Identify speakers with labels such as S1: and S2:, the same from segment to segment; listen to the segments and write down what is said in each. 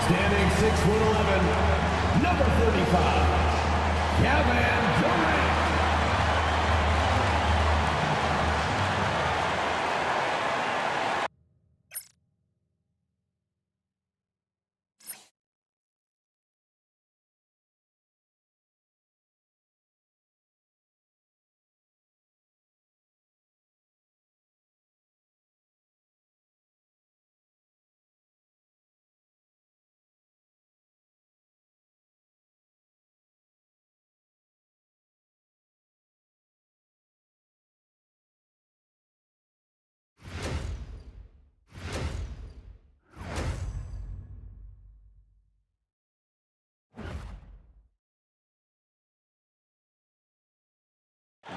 S1: Standing 6'11", number 35, Kevin Durant.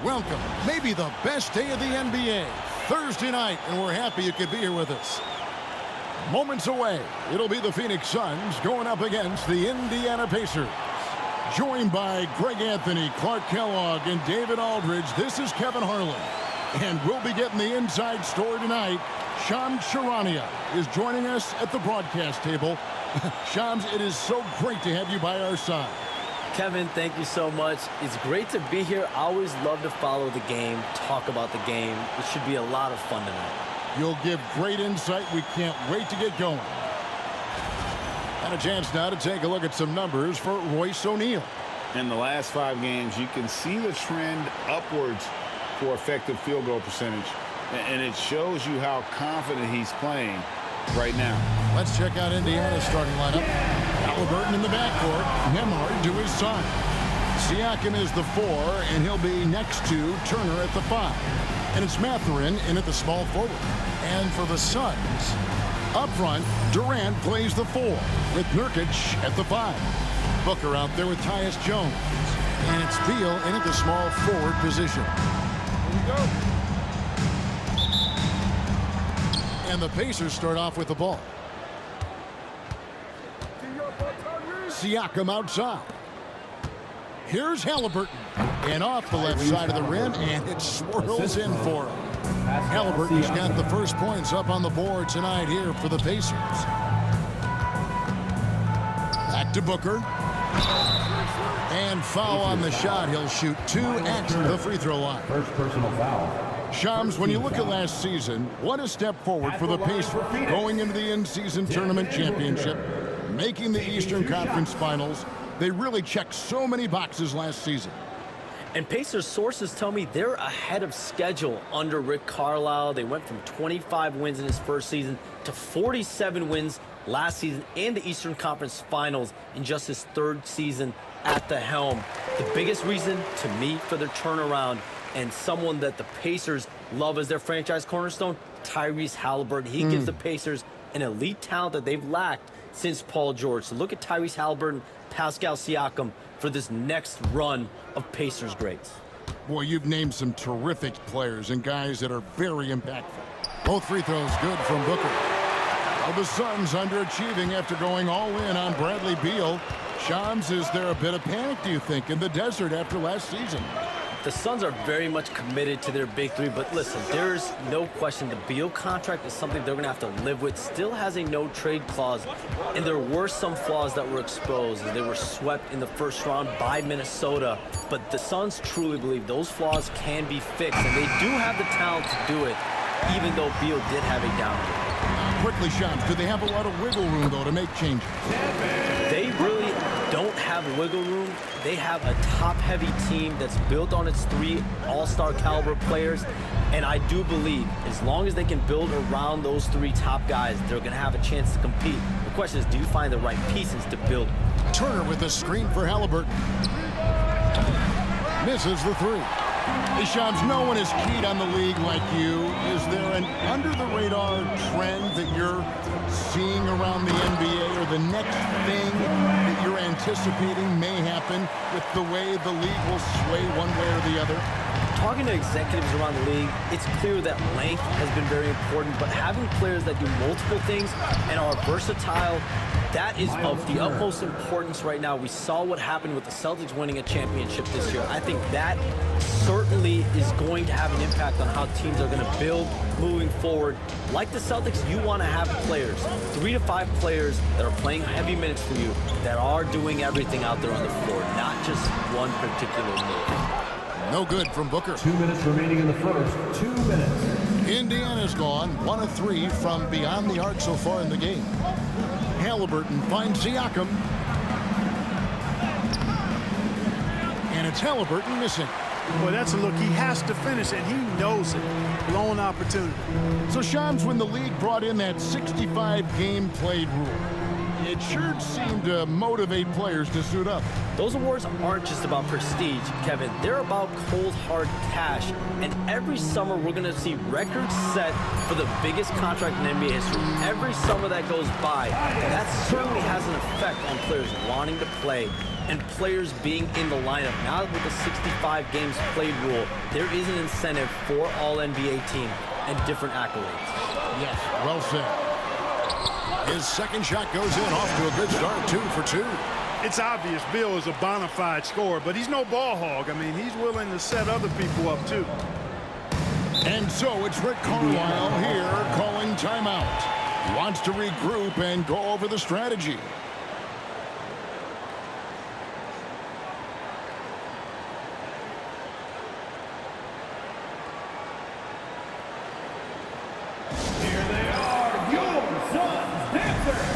S2: Welcome, maybe the best day of the NBA, Thursday night, and we're happy you could be here with us. Moments away, it'll be the Phoenix Suns going up against the Indiana Pacers. Joined by Greg Anthony, Clark Kellogg, and David Aldridge, this is Kevin Harlan. And we'll be getting the inside story tonight. Shams Charania is joining us at the broadcast table. Shams, it is so great to have you by our side.
S3: Kevin, thank you so much. It's great to be here. I always love to follow the game, talk about the game. It should be a lot of fun tonight.
S2: You'll give great insight. We can't wait to get going. And a chance now to take a look at some numbers for Royce O'Neal.
S4: In the last 5 games, you can see the trend upwards for effective field goal percentage. And it shows you how confident he's playing right now.
S2: Let's check out Indiana's starting lineup. Halliburton in the backcourt. Nembhard to his side. Siakam is the 4, and he'll be next to Turner at the 5. And it's Mathurin in at the small forward. And for the Suns, up front, Durant plays the 4 with Nurkic at the 5. Booker out there with Tyus Jones. And it's Beal in at the small forward position. Here we go. And the Pacers start off with the ball. Siakam outside. Here's Halliburton. And off the left side of the rim, and it swirls in for him. Halliburton's got the first points up on the board tonight here for the Pacers. Back to Booker. And foul on the shot. He'll shoot 2 at the free throw line.
S1: First personal foul.
S2: Shams, when you look at last season, what a step forward for the Pacers going into the in-season tournament championship, making the Eastern Conference Finals. They really checked so many boxes last season.
S3: And Pacers sources tell me they're ahead of schedule under Rick Carlisle. They went from 25 wins in his first season to 47 wins last season and the Eastern Conference Finals in just his 3rd season at the helm. The biggest reason to me for their turnaround, and someone that the Pacers love as their franchise cornerstone, Tyrese Halliburton. He gives the Pacers an elite talent that they've lacked since Paul George. So look at Tyrese Halliburton, Pascal Siakam for this next run of Pacers greats.
S2: Boy, you've named some terrific players and guys that are very impactful. Both free throws good from Booker. Well, the Suns underachieving after going all in on Bradley Beal. Shams, is there a bit of panic, do you think, in the desert after last season?
S3: The Suns are very much committed to their big 3, but listen, there's no question the Beal contract is something they're going to have to live with. Still has a no-trade clause, and there were some flaws that were exposed. They were swept in the first round by Minnesota, but the Suns truly believe those flaws can be fixed, and they do have the talent to do it, even though Beal did have a down year.
S2: Quickly, Shams, do they have a lot of wiggle room, though, to make changes?
S3: They really don't have wiggle room. They have a top-heavy team that's built on its 3 all-star caliber players, and I do believe as long as they can build around those 3 top guys, they're going to have a chance to compete. The question is, do you find the right pieces to build?
S2: Turner with a screen for Halliburton. Misses the 3. Hey, Shams, no one is keyed on the league like you. Is there an under-the-radar trend that you're seeing around the NBA, or the next thing that you're anticipating may happen with the way the league will sway one way or the other?
S3: Talking to executives around the league, it's clear that length has been very important, but having players that do multiple things and are versatile, that is of the utmost importance right now. We saw what happened with the Celtics winning a championship this year. I think that certainly is going to have an impact on how teams are going to build moving forward. Like the Celtics, you want to have players, 3 to 5 players that are playing heavy minutes for you, that are doing everything out there on the floor, not just one particular move.
S2: No good from Booker.
S1: 2 minutes remaining in the first. 2 minutes.
S2: Indiana's gone 1 of 3 from beyond the arc so far in the game. Halliburton finds Siakam. And it's Halliburton missing.
S5: Boy, that's a look he has to finish, and he knows it. Blown opportunity.
S2: So, Shams, when the league brought in that 65 game played rule, it sure seemed to motivate players to suit up.
S3: Those awards aren't just about prestige, Kevin. They're about cold, hard cash. And every summer, we're going to see records set for the biggest contract in NBA history. Every summer that goes by, that certainly has an effect on players wanting to play and players being in the lineup. Now with the 65 games played rule, there is an incentive for all NBA teams and different accolades.
S2: Yes, well said. His second shot goes in, off to a good start, 2 for 2.
S5: It's obvious Bill is a bona fide scorer, but he's no ball hog. I mean, he's willing to set other people up, too.
S2: And so it's Rick Carlisle here calling timeout. He wants to regroup and go over the strategy.
S1: Here they are, your Suns dancers.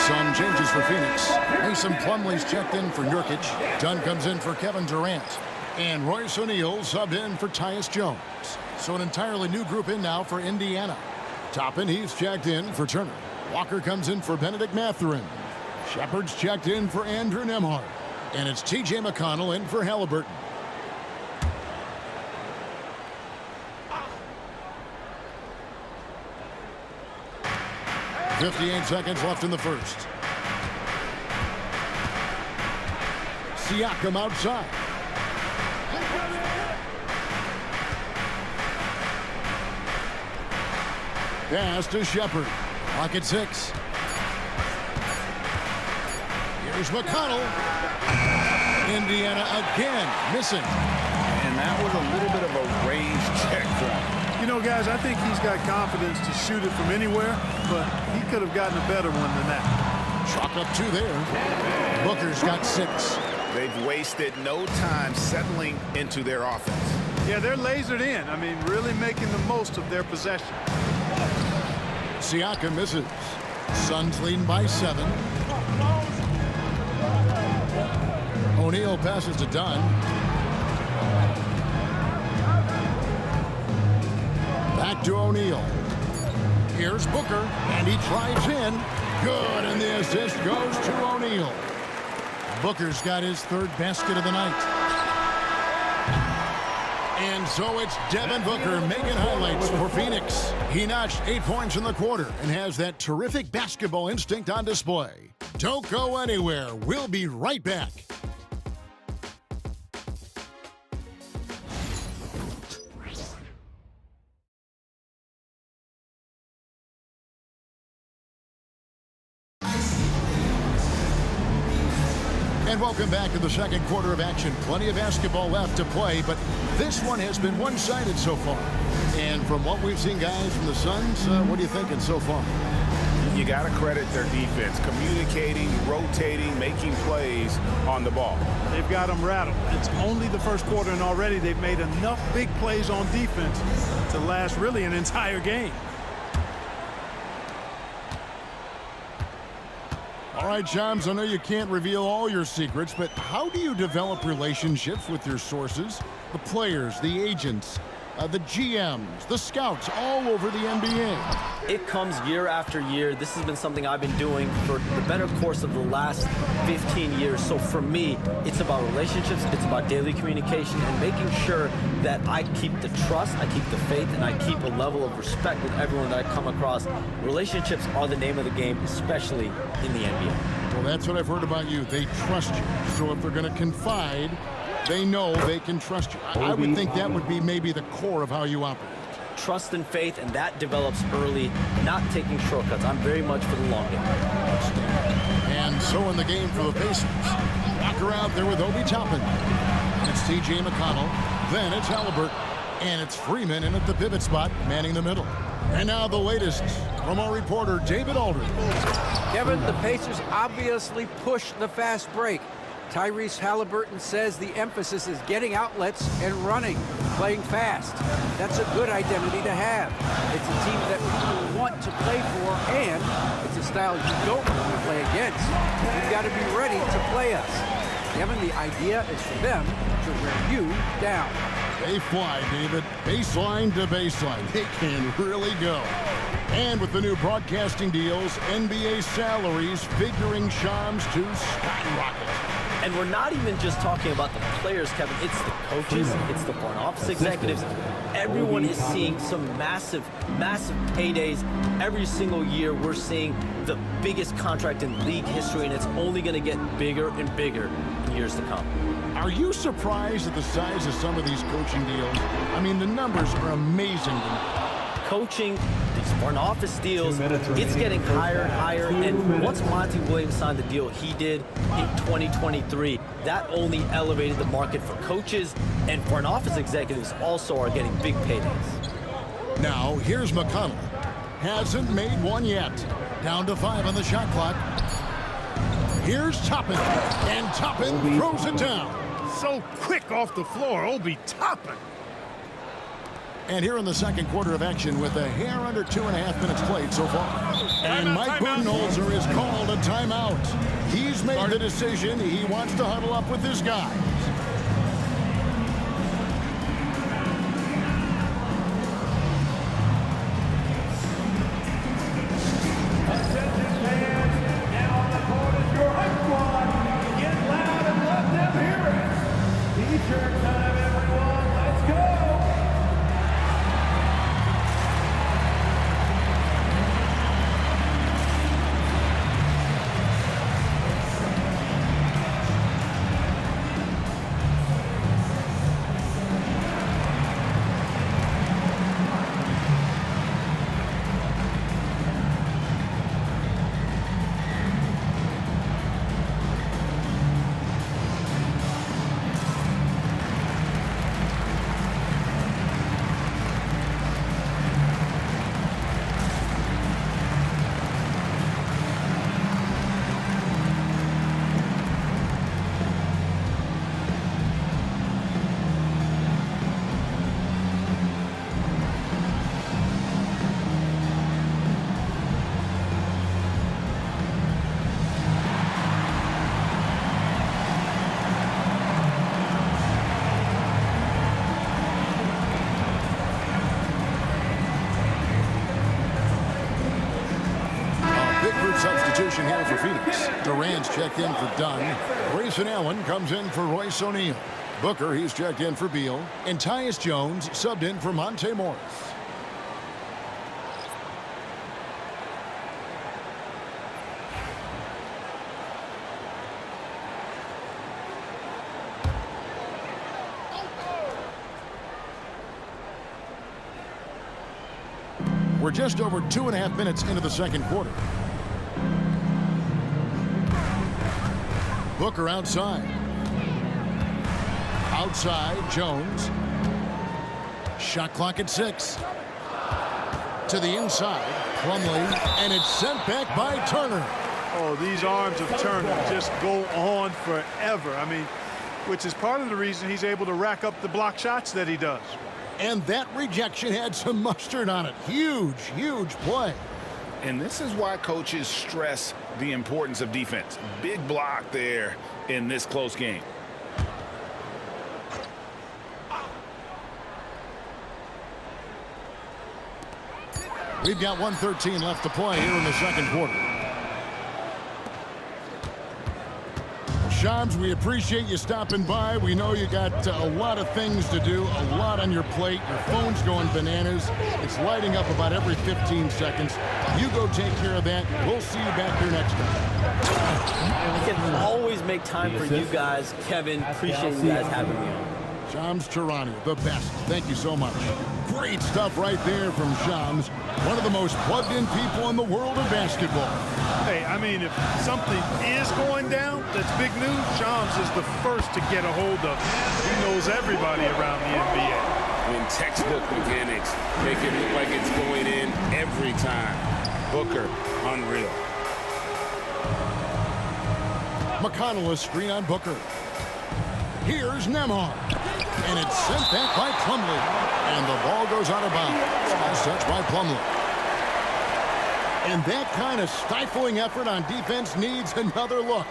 S2: Some changes for Phoenix. Mason Plumlee's checked in for Nurkic. Dunn comes in for Kevin Durant. And Royce O'Neal subbed in for Tyus Jones. So an entirely new group in now for Indiana. Toppin, he's checked in for Turner. Walker comes in for Benedict Mathurin. Shepard's checked in for Andrew Nembhard. And it's T.J. McConnell in for Halliburton. .58 seconds left in the first. Siakam outside. Pass to Shepard. Clock at 6. Here's McConnell. Indiana again missing.
S4: And that was a little bit of a range check for him.
S5: You know, guys, I think he's got confidence to shoot it from anywhere, but he could have gotten a better one than that.
S2: Chalk up 2 there. Booker's got 6.
S4: They've wasted no time settling into their offense.
S5: Yeah, they're lasered in. I mean, really making the most of their possession.
S2: Siakam misses. Suns leading by 7. O'Neal passes to Dunn. Back to O'Neal. Here's Booker, and he drives in. Good, and the assist goes to O'Neal. Booker's got his 3rd basket of the night. And so it's Devin Booker making highlights for Phoenix. He notched 8 points in the quarter and has that terrific basketball instinct on display. Don't go anywhere. We'll be right back. Welcome back to the second quarter of action. Plenty of basketball left to play, but this one has been one-sided so far. And from what we've seen, guys, from the Suns, what are you thinking so far?
S4: You got to credit their defense, communicating, rotating, making plays on the ball.
S5: They've got them rattled. It's only the first quarter, and already they've made enough big plays on defense to last really an entire game.
S2: All right, Shams, I know you can't reveal all your secrets, but how do you develop relationships with your sources, the players, the agents, the GMs, the scouts all over the NBA?
S3: It comes year after year. This has been something I've been doing for the better course of the last 15 years. So for me, it's about relationships, it's about daily communication, and making sure that I keep the trust, I keep the faith, and I keep a level of respect with everyone that I come across. Relationships are the name of the game, especially in the NBA.
S2: Well, that's what I've heard about you. They trust you. So if they're going to confide, they know they can trust you. I would think that would be maybe the core of how you operate.
S3: Trust and faith, and that develops early, not taking shortcuts. I'm very much for the long game.
S2: And so in the game for the Pacers, Walker out there with Obi Toppin. It's T.J. McConnell. Then it's Halliburton. And it's Freeman in at the pivot spot, manning the middle. And now the latest from our reporter, David Aldridge.
S6: Kevin, the Pacers obviously push the fast break. Tyrese Halliburton says the emphasis is getting outlets and running, playing fast. That's a good identity to have. It's a team that people want to play for, and it's a style you don't want to play against. You've got to be ready to play us. Kevin, the idea is for them to wear you down.
S2: They fly, David. Baseline to baseline. They can really go. And with the new broadcasting deals, NBA salaries figuring Shams to skyrocket.
S3: And we're not even just talking about the players, Kevin. It's the coaches, it's the front office executives. Everyone is seeing some massive, massive paydays. Every single year, we're seeing the biggest contract in league history, and it's only going to get bigger and bigger in years to come.
S2: Are you surprised at the size of some of these coaching deals? I mean, the numbers are amazing to me.
S3: Coaching, these front office deals, it's getting higher and higher. And once Monty Williams signed the deal he did in 2023, that only elevated the market for coaches, and front office executives also are getting big paydays.
S2: Now, here's McConnell. Hasn't made one yet. Down to 5 on the shot clock. Here's Toppin. And Toppin throws it down.
S5: So quick off the floor, Obi Toppin.
S2: And here in the second quarter of action with a hair under 2.5 minutes played so far. And Mike Budenholzer is called a timeout. He's made the decision. He wants to huddle up with his guys.
S1: Attention fans, now on the court is your hype squad. Get loud and let them hear it. T-shirt time, everyone. Let's go.
S2: Substitution here for Phoenix. Durant's checked in for Dunn. Grayson Allen comes in for Royce O'Neal. Booker, he's checked in for Beal. And Tyus Jones subbed in for Monte Morris. We're just over 2.5 minutes into the second quarter. Booker outside. Outside, Jones. Shot clock at 6. To the inside, Plumlee, and it's sent back by Turner.
S5: Oh, these arms of Turner just go on forever. I mean, which is part of the reason he's able to rack up the block shots that he does.
S2: And that rejection had some mustard on it. Huge, huge play.
S4: And this is why coaches stress the importance of defense. Big block there in this close game.
S2: We've got 1:13 left to play here in the second quarter. Shams, we appreciate you stopping by. We know you got a lot of things to do, a lot on your plate. Your phone's going bananas. It's lighting up about every 15 seconds. You go take care of that. We'll see you back here next time.
S3: We can always make time for you guys. Kevin, appreciate you guys having me on.
S2: Shams Charania, the best. Thank you so much. Great stuff right there from Shams, one of the most plugged-in people in the world of basketball.
S5: Hey, I mean, if something is going down that's big news, Shams is the first to get a hold of it. He knows everybody around the NBA.
S7: In textbook mechanics, make it look like it's going in every time. Booker, unreal.
S2: McConnell a screen on Booker. Here's Nembhard. And it's sent back by Plumlee. And the ball goes out of bounds. Nice touch by Plumlee. And that kind of stifling effort on defense needs another look.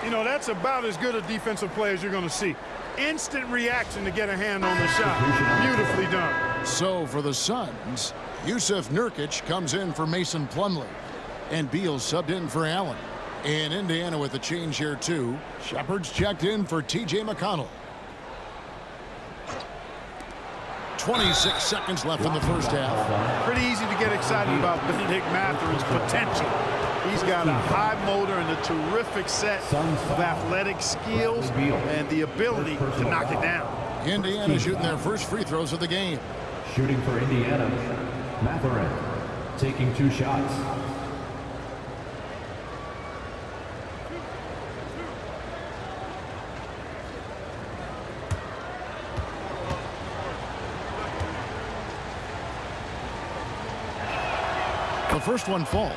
S5: You know, that's about as good a defensive play as you're going to see. Instant reaction to get a hand on the shot. Beautifully done.
S2: So for the Suns, Yusuf Nurkic comes in for Mason Plumlee. And Beal subbed in for Allen. And Indiana with a change here too. Shepard's checked in for T.J. McConnell. 26 seconds left in the first half.
S5: Pretty easy to get excited about Bennedict Mathurin's potential. He's got a high motor and a terrific set of athletic skills and the ability to knock it down.
S2: Indiana shooting their first free throws of the game.
S8: Shooting for Indiana, Mathurin taking 2 shots.
S2: The first one falls.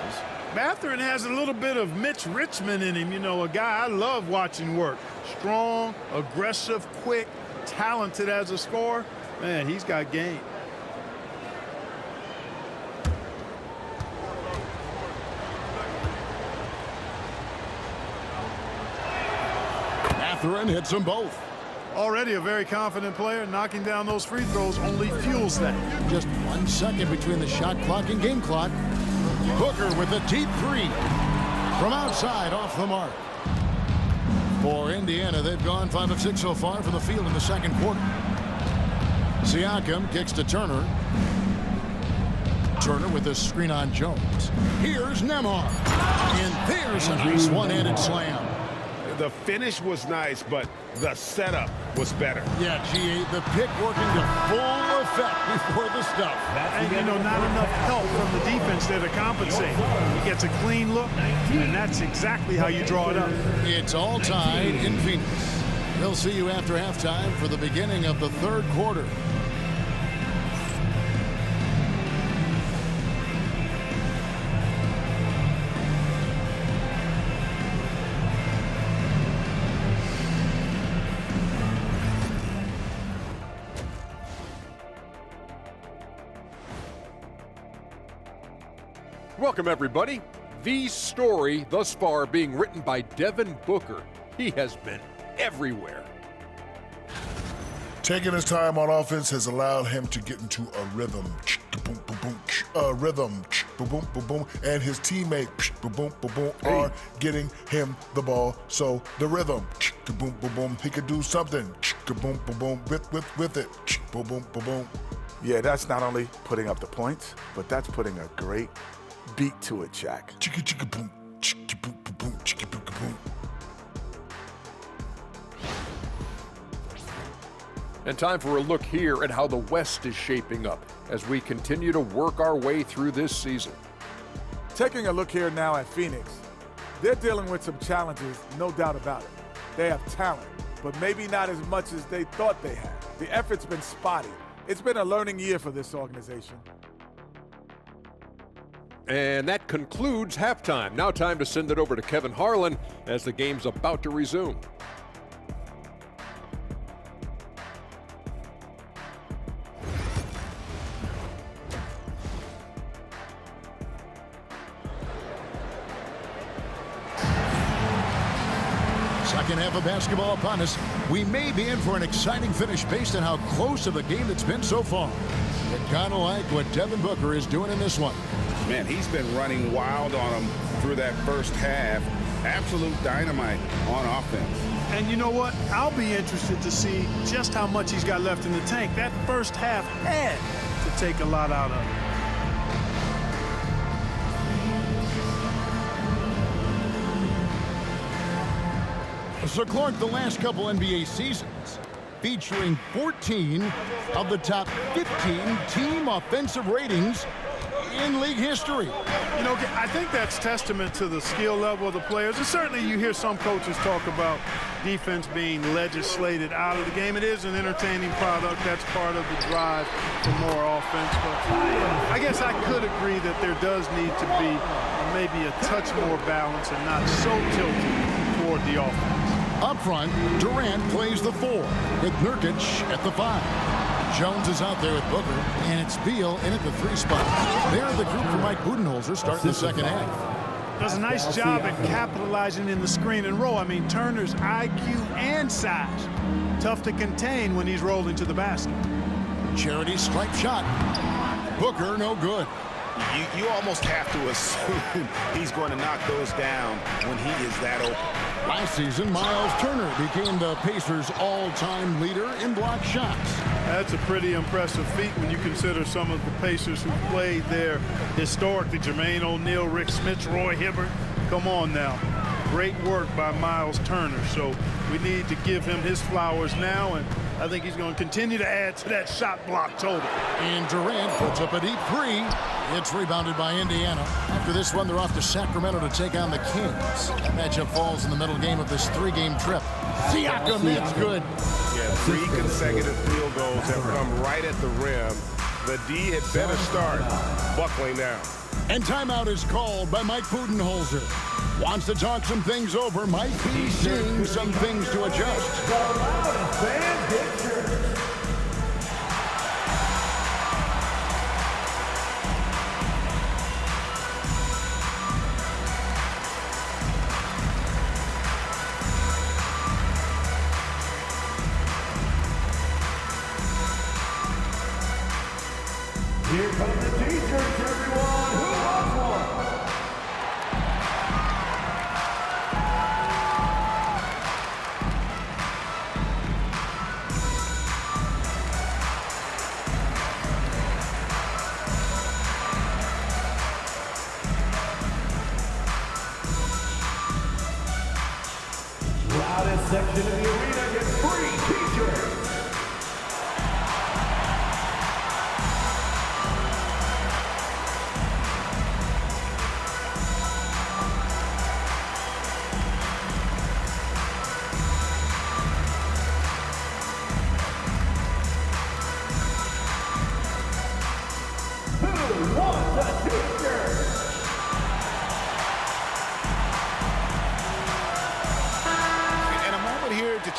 S5: Mathurin has a little bit of Mitch Richmond in him. You know, a guy I love watching work. Strong, aggressive, quick, talented as a scorer. Man, he's got game.
S2: Mathurin hits them both.
S5: Already a very confident player. Knocking down those free throws only fuels that.
S2: Just 1 second between the shot clock and game clock. Booker with a deep three. From outside, off the mark. For Indiana, they've gone 5 of 6 so far from the field in the second quarter. Siakam kicks to Turner. Turner with a screen on Jones. Here's Nembhard. And there's a nice one-handed slam.
S4: The finish was nice, but the setup was better.
S2: Yeah, G8, the pick working to full effect before the stuff.
S5: And, you know, not enough help from the defense there to compensate. He gets a clean look, and that's exactly how you draw it up.
S2: It's all tied in Phoenix. They'll see you after halftime for the beginning of the third quarter.
S9: Welcome, everybody. The story thus far being written by Devin Booker. He has been everywhere.
S10: Taking his time on offense has allowed him to get into a rhythm. And his teammate are getting him the ball. So the rhythm, he could do something with it.
S11: Yeah, that's not only putting up the points, but that's putting a great beat to it, Jack.
S9: And time for a look here at how the West is shaping up as we continue to work our way through this season.
S11: Taking a look here now at Phoenix, they're dealing with some challenges, no doubt about it. They have talent, but maybe not as much as they thought they had. The effort's been spotty. It's been a learning year for this organization.
S9: And that concludes halftime. Now time to send it over to Kevin Harlan as the game's about to resume.
S2: Second half of basketball upon us. We may be in for an exciting finish based on how close of a game it's been so far. You kind of like what Devin Booker is doing in this one.
S4: Man, he's been running wild on him through that first half. Absolute dynamite on offense.
S5: And you know what? I'll be interested to see just how much he's got left in the tank. That first half had to take a lot out of him.
S2: So, Clark, the last couple NBA seasons featuring 14 of the top 15 team offensive ratings in league history.
S5: You know, I think that's testament to the skill level of the players. And certainly you hear some coaches talk about defense being legislated out of the game. It is an entertaining product. That's part of the drive for more offense. But I guess I could agree that there does need to be maybe a touch more balance and not so tilted toward the offense.
S2: Up front, Durant plays the 4 with Nurkic at the 5. Jones is out there with Booker, and it's Beal in at the 3 spot. They're the group for Mike Budenholzer starting the second half.
S5: Does a nice job at capitalizing in the screen and roll. I mean, Turner's IQ and size. Tough to contain when he's rolling to the basket.
S2: Charity stripe shot. Booker, no good.
S4: You almost have to assume he's going to knock those down when he is that open.
S2: Last season, Miles Turner became the Pacers' all-time leader in block shots.
S5: That's a pretty impressive feat when you consider some of the Pacers who played there historically. Jermaine O'Neal, Rick Smith, Roy Hibbert. Come on now. Great work by Miles Turner. So we need to give him his flowers now, and I think he's going to continue to add to that shot block total.
S2: And Durant puts up a deep 3. It's rebounded by Indiana. After this one, they're off to Sacramento to take on the Kings. That matchup falls in the middle game of this 3-game trip. Siakam, that's good.
S7: Yeah, 3 consecutive field goals have come right at the rim. The D had better start buckling down.
S2: And timeout is called by Mike Budenholzer. Wants to talk some things over. Might be seeing some things to adjust.
S1: The loudest fan picture. Here come the T-shirts, everyone. Who wants one? Loudest section of the arena gets free T-shirts.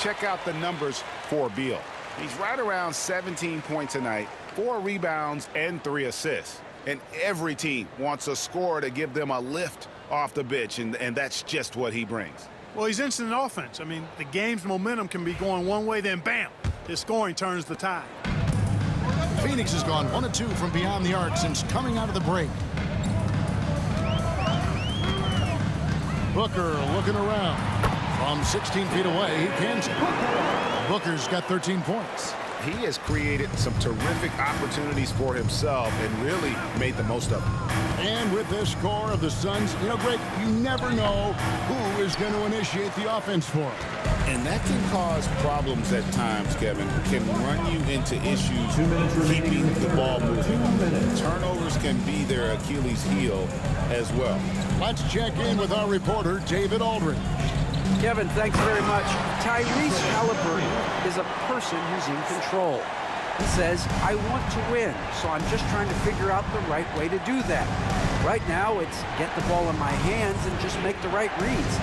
S4: Check out the numbers for Beal. He's right around 17 points a night, 4 rebounds, and 3 assists. And every team wants a scorer to give them a lift off the bench, and that's just what he brings.
S5: Well, he's instant offense. I mean, the game's momentum can be going one way, then bam, his scoring turns the tide.
S2: Phoenix has gone 1 of 2 from beyond the arc since coming out of the break. Booker looking around. From 16 feet away, he can. Booker's got 13 points.
S4: He has created some terrific opportunities for himself and really made the most of them.
S2: And with this score of the Suns, you know, Greg, you never know who is going to initiate the offense for him.
S4: And that can cause problems at times, Kevin. Can run you into issues keeping the ball moving. Turnovers can be their Achilles heel as well.
S2: Let's check in with our reporter, David Aldridge.
S6: Kevin, thanks very much. Tyrese Halliburton is a person who's in control. He says, I want to win, so I'm just trying to figure out the right way to do that. Right now, it's get the ball in my hands and just make the right reads.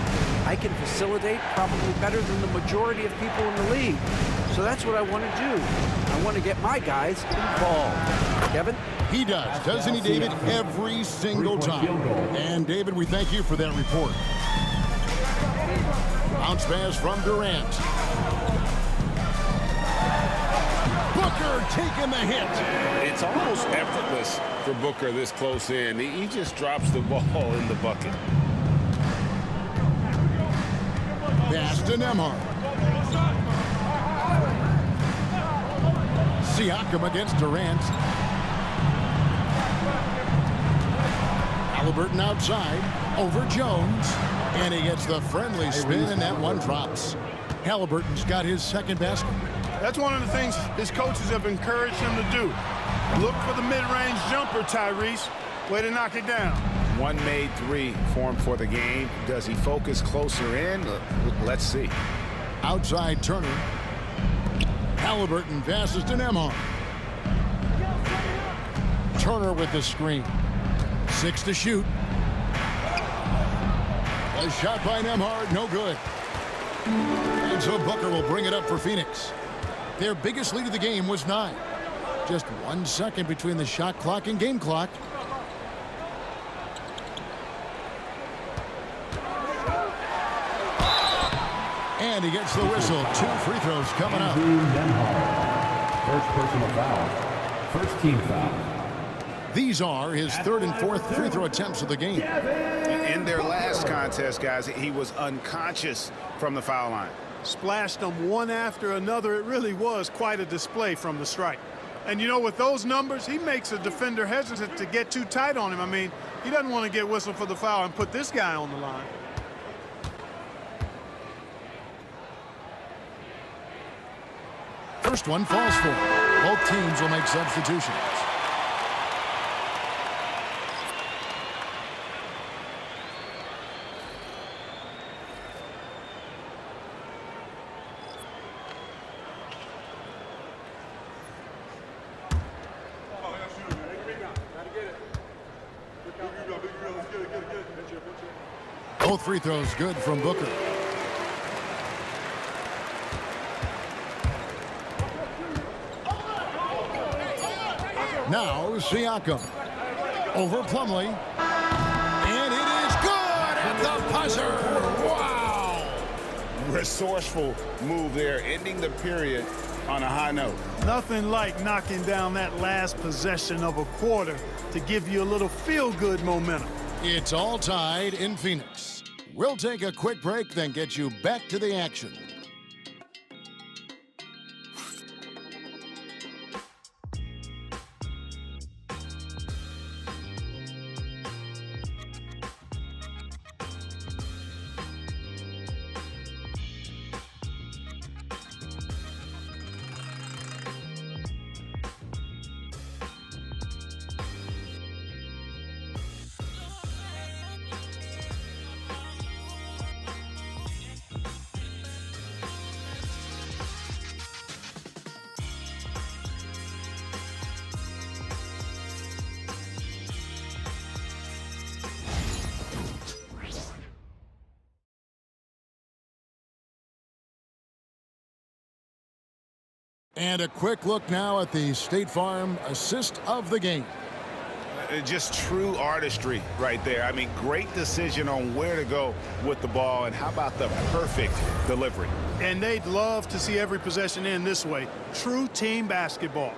S6: I can facilitate probably better than the majority of people in the league. So that's what I want to do. I want to get my guys involved. Kevin?
S2: He does, doesn't he, David? Every single time. And, David, we thank you for that report. Bounce pass from Durant. Booker taking the hit.
S4: It's almost effortless for Booker this close in. He just drops the ball in the bucket.
S2: Pass to Nembhard. Siakam against Durant. Halliburton outside, over Jones, and he gets the friendly spin, and that one drops. Halliburton's got his second basket.
S5: That's one of the things his coaches have encouraged him to do. Look for the mid-range jumper, Tyrese. Way to knock it down.
S4: One made three for him for the game. Does he focus closer in? Let's see.
S2: Outside Turner. Halliburton passes to Nembhard. Turner with the screen. 6 to shoot. A shot by Nembhard, no good. And so Booker will bring it up for Phoenix. Their biggest lead of the game was 9. Just 1 second between the shot clock and game clock. And he gets the whistle. 2 free throws coming up.
S8: First personal foul. First team foul.
S2: These are his 3rd and 4th free throw attempts of the game.
S4: In their last contest, guys, he was unconscious from the foul line.
S5: Splashed them one after another. It really was quite a display from the stripe. And, you know, with those numbers, he makes a defender hesitant to get too tight on him. I mean, he doesn't want to get whistled for the foul and put this guy on the line.
S2: First one falls for him. Both teams will make substitutions. Both free throws good from Booker. Now Siakam over Plumlee, and it is good at the buzzer. Wow!
S4: Resourceful move there, ending the period on a high note.
S5: Nothing like knocking down that last possession of a quarter to give you a little feel-good momentum.
S2: It's all tied in Phoenix. We'll take a quick break, then get you back to the action. And a quick look now at the State Farm assist of the game.
S4: Just true artistry right there. I mean, great decision on where to go with the ball, and how about the perfect delivery?
S5: And they'd love to see every possession end this way. True team basketball.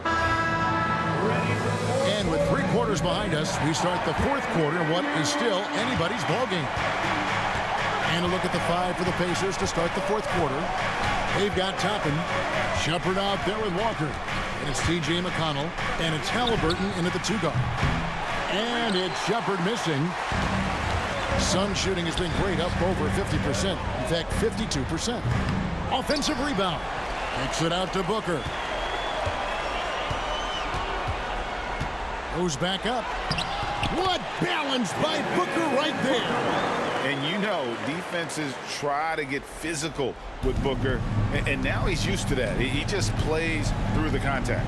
S2: And with 3 quarters behind us, we start the 4th quarter in what is still anybody's ball game. And a look at the 5 for the Pacers to start the 4th quarter. They've got Toppin, Shepard out there with Walker. And it's T.J. McConnell, and it's Halliburton into the 2 guard. And it's Shepard missing. Sun shooting has been great, up over 50%. In fact, 52%. Offensive rebound. Kicks it out to Booker. Goes back up. What balance by Booker right there.
S4: And you know, defenses try to get physical with Booker, and now he's used to that. He just plays through the contact.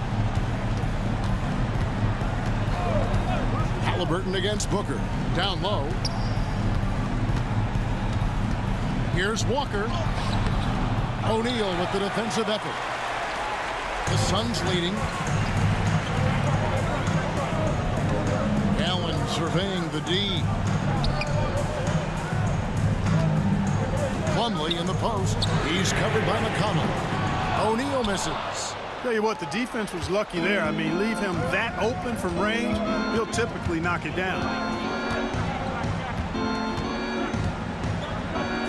S2: Halliburton against Booker. Down low. Here's Walker. O'Neal with the defensive effort. The Suns leading. Allen surveying the D. Plumlee in the post. He's covered by McConnell. O'Neal misses.
S5: Tell you what, the defense was lucky there. I mean, leave him that open from range, he'll typically knock it down.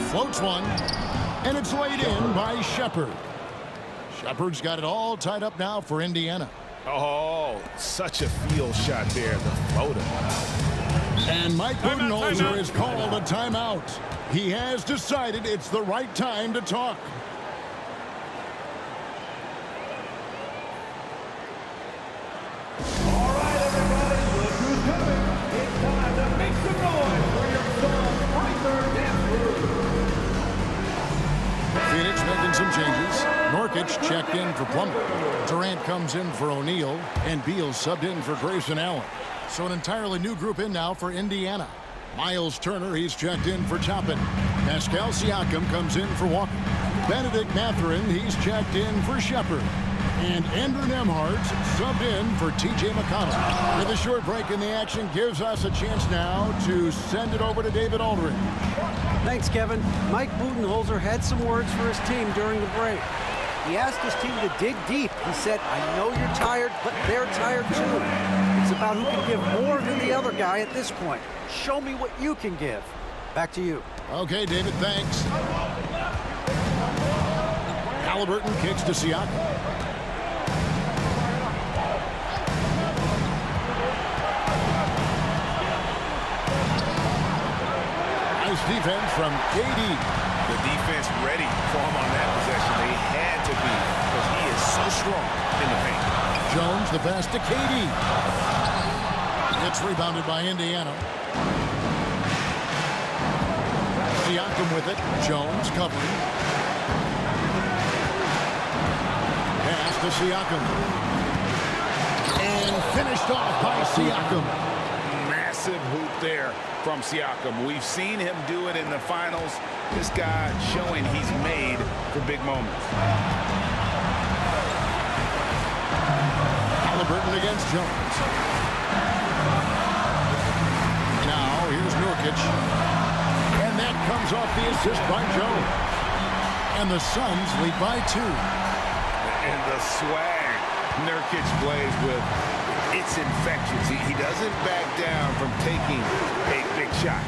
S2: Floats one, and it's laid in by Shepherd. Shepherd's got it all tied up now for Indiana.
S4: Oh, such a field shot there, the floater.
S2: And Mike Budenholzer has called a timeout. He has decided it's the right time to talk.
S1: All right, everybody, look who's coming. It's time to make some noise for your son, Arthur Dance.
S2: Phoenix making some changes. Nurkic checked in for Plumlee. Durant comes in for O'Neal, and Beal subbed in for Grayson Allen. So an entirely new group in now for Indiana. Miles Turner, he's checked in for Toppin. Pascal Siakam comes in for Walker. Benedict Mathurin, he's checked in for Shepherd. And Andrew Nembhard subbed in for T.J. McConnell. With a short break in the action gives us a chance now to send it over to David Aldridge.
S6: Thanks, Kevin. Mike Budenholzer had some words for his team during the break. He asked his team to dig deep. He said, I know you're tired, but they're tired too. It's about who can give more than the other guy at this point. Show me what you can give. Back to you.
S2: Okay, David, thanks. Halliburton kicks to Siakam. Nice defense from KD.
S4: The defense ready for him on that possession. They had to be, because he is so strong in the paint.
S2: Jones, the pass to KD. It's rebounded by Indiana. Siakam with it. Jones covering. Pass to Siakam. And finished off by Siakam.
S4: Massive hoop there from Siakam. We've seen him do it in the finals. This guy showing he's made for big moments.
S2: Halliburton against Jones. Now here's Nurkic. And that comes off the assist by Jones. And the Suns lead by 2.
S4: And the swag Nurkic plays with, it's infectious. He doesn't back down from taking a big shot.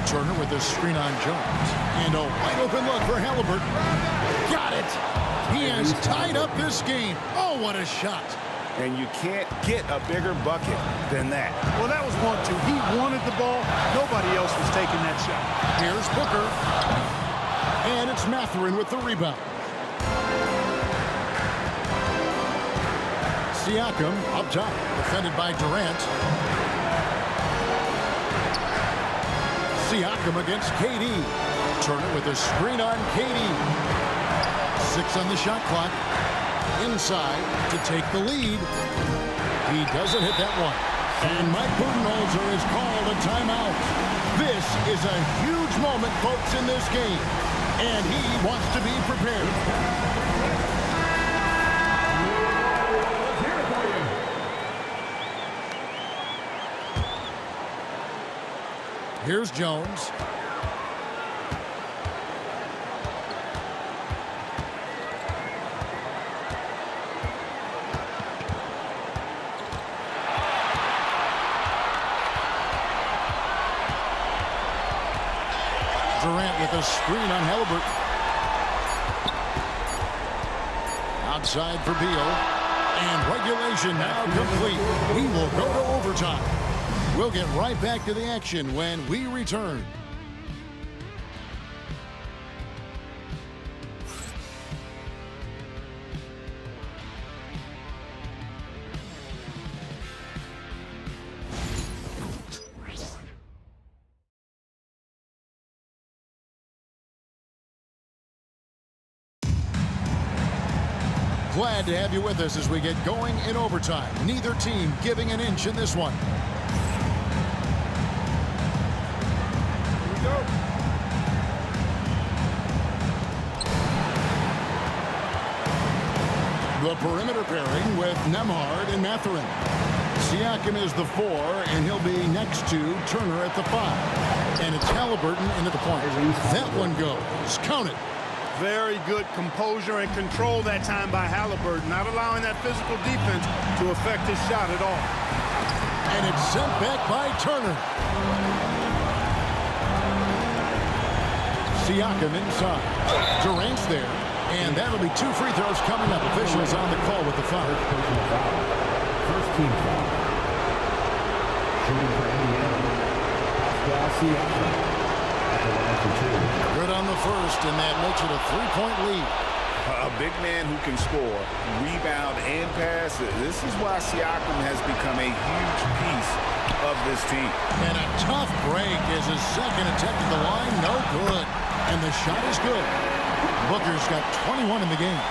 S2: Turner with a screen on Jones. And a wide open look for Halliburton. Got it! He has tied up this game. Oh, what a shot.
S4: And you can't get a bigger bucket than that.
S5: Well, that was 1-2. He wanted the ball. Nobody else was taking that shot.
S2: Here's Booker. And it's Mathurin with the rebound. Siakam up top, defended by Durant. Siakam against KD. Turner with a screen on KD. 6 on the shot clock. Inside to take the lead. He doesn't hit that one. And Mike Budenholzer has called a timeout. This is a huge moment, folks, in this game. And he wants to be prepared. Here's Jones. Durant with a screen on Halliburton. Outside for Beal. And regulation now complete. We will go to overtime. We'll get right back to the action when we return. Glad to have you with us as we get going in overtime. Neither team giving an inch in this one.
S5: Here we go.
S2: The perimeter pairing with Nembhard and Mathurin. Siakam is the 4, and he'll be next to Turner at the 5. And it's Halliburton into the point. That one goes. Count it.
S5: Very good composure and control that time by Halliburton, not allowing that physical defense to affect his shot at all.
S2: And it's sent back by Turner. Siakam inside. Durant's there. And that'll be 2 free throws coming up. Officials on the call with the foul.
S8: First team foul. Shooting for Indiana. Pascal Siakam.
S2: Good on the first, and that makes it a 3-point lead.
S4: A big man who can score, rebound, and pass. This is why Siakam has become a huge piece of this team.
S2: And a tough break as his second attempt at the line, no good. And the shot is good. Booker's got 21 in the game.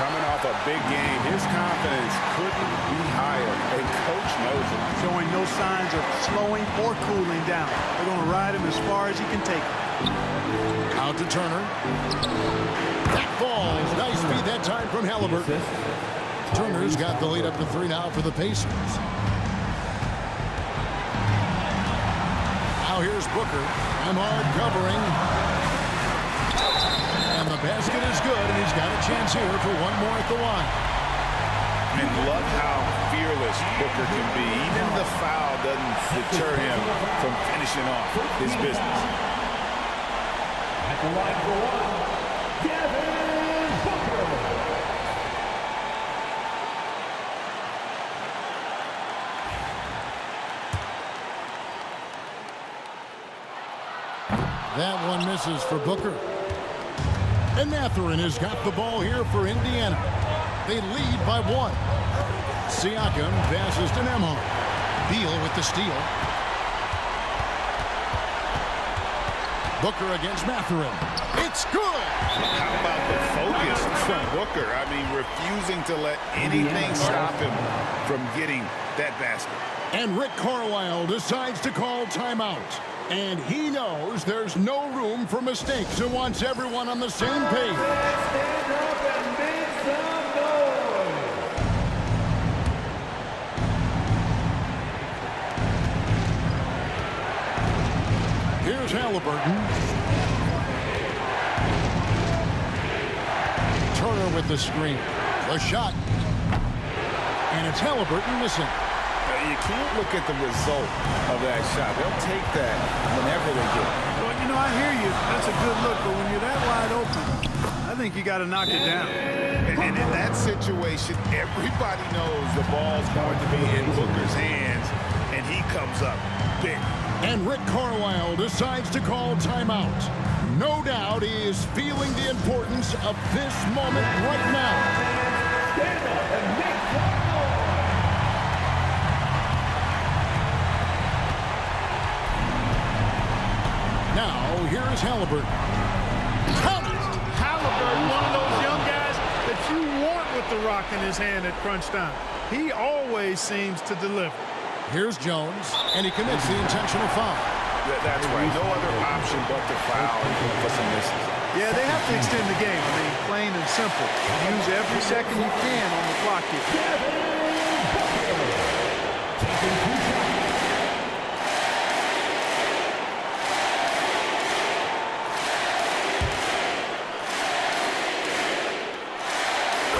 S4: Coming off a big game, his confidence couldn't be higher, and Coach knows it.
S5: Showing no signs of slowing or cooling down. They're going to ride him as far as he can take him.
S2: Out to Turner. That falls. Nice feed that time from Halliburton. Turner's got the lead up to 3 now for the Pacers. Now here's Booker. Nembhard covering. And the basket is good, and he's got a chance here for one more at the line.
S4: And love how fearless Booker can be. Even the foul doesn't deter him from finishing off his business.
S1: At the line for one, Devin Booker.
S2: That one misses for Booker. And Mathurin has got the ball here for Indiana. They lead by 1. Siakam passes to Nembhard. Beal with the steal. Booker against Mathurin. It's good!
S4: How about the focus from Booker? I mean, refusing to let anything stop him from getting that basket.
S2: And Rick Carlisle decides to call timeout. And he knows there's no room for mistakes and wants everyone on the same page.
S1: Stand up and make some noise.
S2: Here's Halliburton. Turner with the screen. The shot. And it's Halliburton missing.
S4: You can't look at the result of that shot. They'll take that whenever they get it.
S5: Well, you know, I hear you. That's a good look, but when you're that wide open, I think you got to knock it down.
S4: And in that situation, everybody knows the ball's going to be in Booker's hands, and he comes up big.
S2: And Rick Carlisle decides to call timeout. No doubt he is feeling the importance of this moment right now.
S1: Stand up and make some noise.
S2: Now, here is Halliburton. Count it!
S5: Halliburton, one of those young guys that you want with the rock in his hand at crunch time. He always seems to deliver.
S2: Here's Jones, and he commits the intentional foul.
S4: That's right. No other option but to foul for some misses.
S5: Yeah, they have to extend the game. I mean, plain and simple. Use every second you can on the clock here.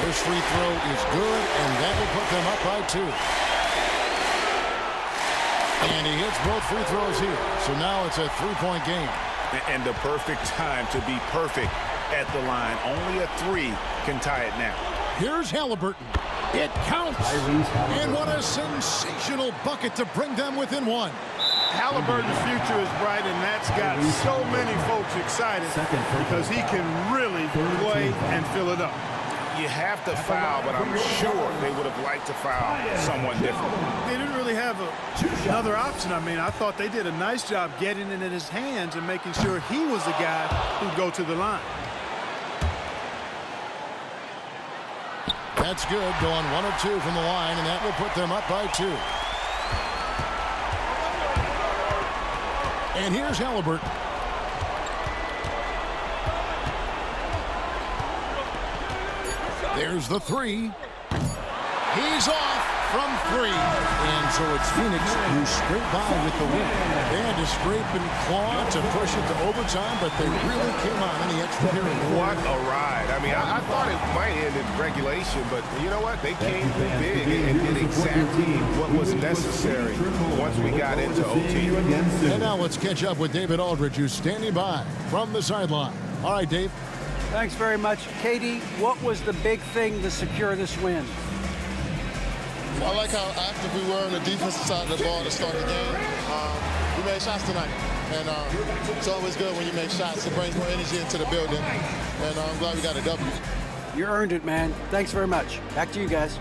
S2: This free throw is good, and that will put them up by 2. And he hits both free throws here. So now it's a 3-point game.
S4: And the perfect time to be perfect at the line. Only a 3 can tie it now.
S2: Here's Halliburton. It counts. And what a sensational bucket to bring them within 1.
S5: Halliburton's future is bright, and that's got so many folks excited because he can really play and fill it up.
S4: You have to foul, but I'm sure they would have liked to foul someone different.
S5: They didn't really have another option. I mean, I thought they did a nice job getting it in his hands and making sure he was the guy who'd go to the line.
S2: That's good. Going 1 of 2 from the line, and that will put them up by 2. And here's Halliburton. There's the 3. He's off from 3. And so it's Phoenix who scraped by with the win. They had to scrape and claw to push it to overtime, but they really came on in the extra period.
S7: What a ride. I mean, I thought it might end in regulation, but you know what? They came big and did exactly what was necessary once we got into OT.
S2: And now let's catch up with David Aldridge, who's standing by from the sideline. All right, Dave.
S6: Thanks very much. Katie, what was the big thing to secure this win?
S12: I like how active we were on the defensive side of the ball to start the game. We made shots tonight, and it's always good when you make shots. It brings more energy into the building, and I'm glad we got a W.
S6: You earned it, man. Thanks very much. Back to you guys.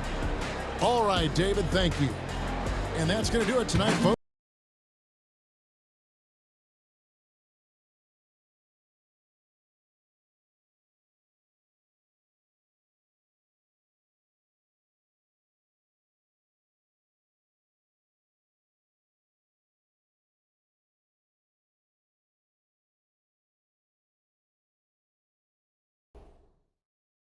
S2: All right, David, thank you. And that's going to do it tonight, folks.